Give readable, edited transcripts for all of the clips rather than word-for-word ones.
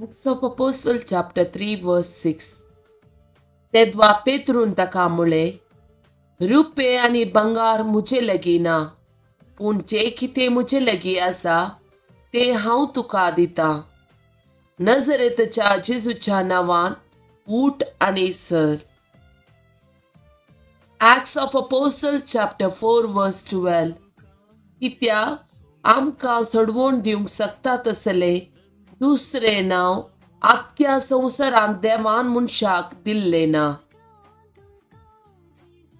Acts of Apostles chapter 3 verse 6. तेदवा पेत्रून ताका म्हळें, रुपे आनी बंगार मुजे लागीं ना, पूण जें कितें मुजे लागीं आसा तें हांव तुका दितां. नजरेतच्या जेजूच्या नांवान उठ आनी sir. Acts of Apostles chapter 4 verse 12. कित्याक आमकां सोडवून दिवंक शकता तसलें दुसरें नांव आख्ख्या संवसारांत देवान मनशाक दिल्लें ना.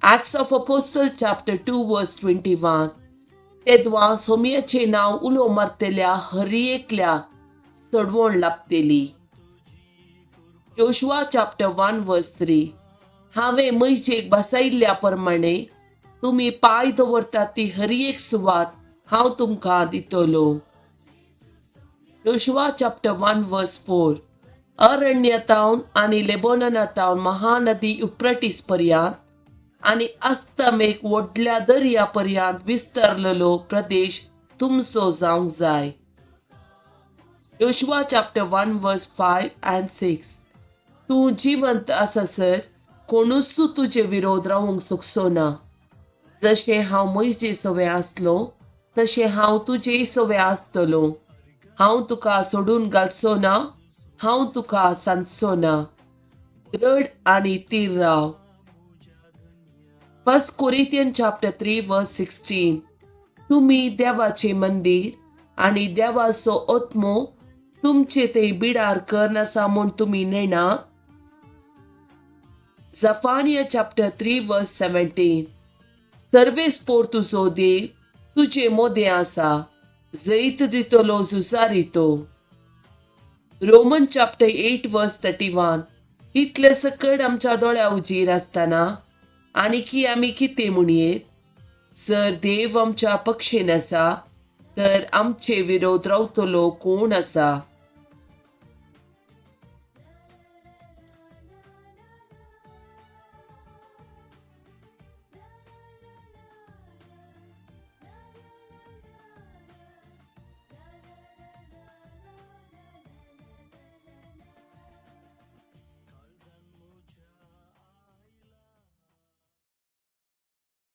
Acts of Apostles chapter 2 verse 21. तेदवा सोम्याचें नांव उलो मारतल्या हर एकल्याक सोडवण लाभतली. Joshua chapter 1 verse 3. हांवें मैजेक बसयल्ल्या प्रमाणे तुमी पांय दवरतात ती हर एक सुवात हांव तुमकां दितलो. Joshua chapter 1 verse 4. अरण्यतावन आनी लेबोननातावन महानदी युफ्रेटीस पर्यंत आनी अस्तमेक व्हडल्या दर्या पर्यंत विस्तरलेलो प्रदेश तुमचो जावंक जाय. Joshua chapter 1 verse 5 and 6. तूं जिवंत आसासर कोणूच तुजे विरोध रावंक शकचो ना. जशें हांव मैजे सवे आसलो तशें हांव तुजेय सवे आसतलो. हांव तुका सोडून घालचो ना, हांव तुका सांचो ना. दृढ आनी their Rao. 1 Corinthians chapter 3 verse 16. तुमी देवाचें मंदिर आनी देवाचो आत्मो तुमचे थंय बिडार करन आसा म्हूण तुमी नेणा. Zephaniah chapter 3 verse 17. सर्वेस्पोर तुजो देव तुजे मोदें आसा, जैत दितलो झुजारितो. Romans chapter 8 verse 31. इतले सकट आमच्या दोळ्या उजीर आसतना आनी आमी कितें म्हणयेत? जर देव आमच्या पक्षेन आसा तर आमचे विरोध रावतलो कोण आसा?